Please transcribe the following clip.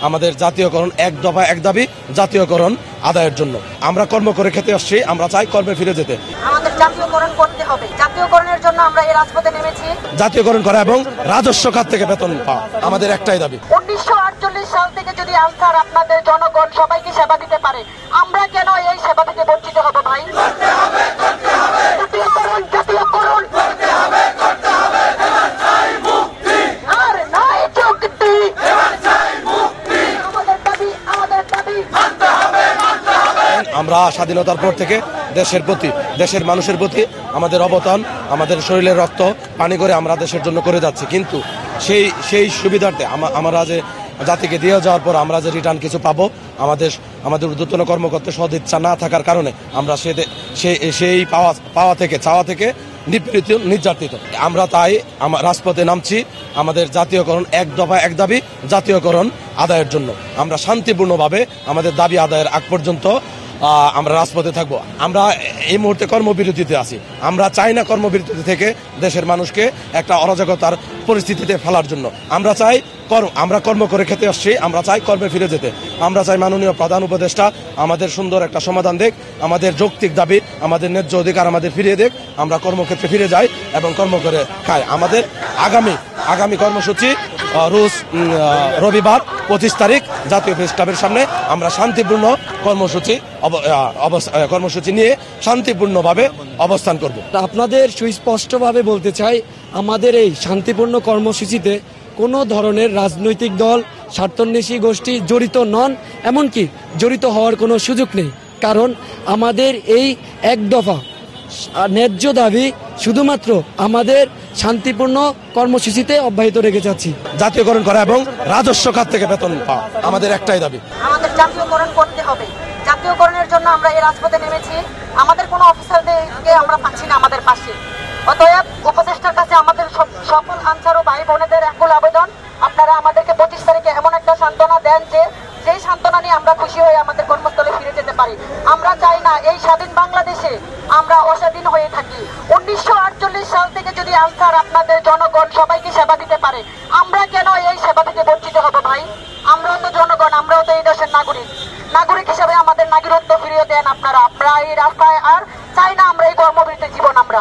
আমাদের জাতীয়করণ, এক দফা এক দাবি জাতীয়করণ আদায়ের জন্য আমরা কর্ম করে খেতে আসছি। আমরা চাই কর্মে ফিরে যেতে। আমাদের জাতীয়করণ করতে হবে। জাতীয়করণের জন্য আমরা এই রাজপথে নেমেছি। জাতীয়করণ করা এবং রাজস্ব খাত থেকে বেতন পাওয়া আমাদের একটাই দাবি। 1948 সাল থেকে যদি আনসার আপনাদের জনগণ সবাইকে সেবা দিতে পারে, আমরা কেন এই সেবা থেকে বঞ্চিত হব ভাই? জাতীয়করণ আর নয় চুক্তি। আমাদের দাবি, আমাদের দাবি। আমরা স্বাধীনতার পর থেকে দেশের প্রতি, দেশের মানুষের প্রতি আমাদের অবদান, আমাদের শরীরের রক্ত পানি করে আমরা দেশের জন্য করে যাচ্ছি। কিন্তু সেই সুবিধার্থে আমরা যে জাতিকে দিয়ে যাওয়ার পর আমরা যে রিটার্ন কিছু পাবো, আমাদের ঊর্ধ্বতন কর্মকর্তা সদিচ্ছা না থাকার কারণে আমরা সেই পাওয়া থেকে চাওয়া থেকে নিপীড়িত, নির্যাতিত। আমরা তাই রাজপথে নামছি আমাদের জাতীয়করণ, এক দফা এক দাবি জাতীয়করণ আদায়ের জন্য। আমরা শান্তিপূর্ণভাবে আমাদের দাবি আদায়ের আগ পর্যন্ত আমরা রাজপথে থাকবো। আমরা এই মুহূর্তে কর্মবিরতিতে আছি। আমরা চাই না কর্মবিরতি থেকে দেশের মানুষকে একটা অরাজকতার পরিস্থিতিতে ফেলার জন্য। আমরা চাই আমরা কর্ম করে খেতে আসছি। আমরা চাই কর্মে ফিরে যেতে। আমরা চাই মাননীয় প্রধান উপদেষ্টা আমাদের সুন্দর একটা সমাধান দেখ, আমাদের যৌক্তিক দাবি, আমাদের ন্যায্য অধিকার আমাদের ফিরিয়ে দেখ। আমরা কর্মক্ষেত্রে ফিরে যাই এবং কর্ম করে খাই। আমাদের আগামী কর্মসূচি রোজ রবিবার 25 তারিখ জাতীয় প্রেস ক্লাবের সামনে আমরা শান্তিপূর্ণ কর্মসূচি নিয়ে শান্তিপূর্ণভাবে অবস্থান করব। আপনাদের সুস্পষ্টভাবে বলতে চাই, আমাদের এই শান্তিপূর্ণ কর্মসূচিতে কোনো ধরনের রাজনৈতিক দল, স্বার্থান্বেষী গোষ্ঠী জড়িত নন, এমনকি জড়িত হওয়ার কোনো সুযোগ নেই। কারণ আমাদের এই এক দফা ন্যায্য দাবি শুধুমাত্র আমাদের শান্তিপূর্ণ কর্মসূচিতে অব্যাহত রেখে যাচ্ছি। জাতীয়করণ করা এবং রাজস্ব খাত থেকে বেতন পাওয়া আমাদের একটাই দাবি। আমাদের জাতীয়করণ করতে হবে। জাতীয়করণের জন্য আমরা এই রাজপথে নেমেছি। আমাদের কোনো অফিসারদেরকে আমরা পাচ্ছি না আমাদের পাশে। অতএব উপদেষ্টার কাছে আমাদের সকল আনসার ও ভাই বোনেদের একল আবেদন, আপনারা আমাদেরকে 25 তারিখে এমন একটা সান্ত্বনা দেন যে যেই সান্ত্বনা নিয়ে আমরা খুশি হয়ে আমাদের কর্মস্থলে ফিরে যেতে পারি। আমরা চাই না এই স্বাধীন বাংলাদেশে আমরা অস্বাধীন হয়ে থাকি। 1948 সাল থেকে যদি আনসার আপনাদের জনগণ সবাইকে সেবা দিতে পারে, আমরা কেন এই সেবা থেকে বঞ্চিত হব ভাই? আমরাও তো জনগণ, আমরাও তো এই দেশের নাগরিক হিসেবে আমাদের নাগরিকত্ব ফিরিয়ে দেন আপনারা। আমরা এই রাস্তায় আর চাই না আমরা এই কর্মবিরতির জীবন। আমরা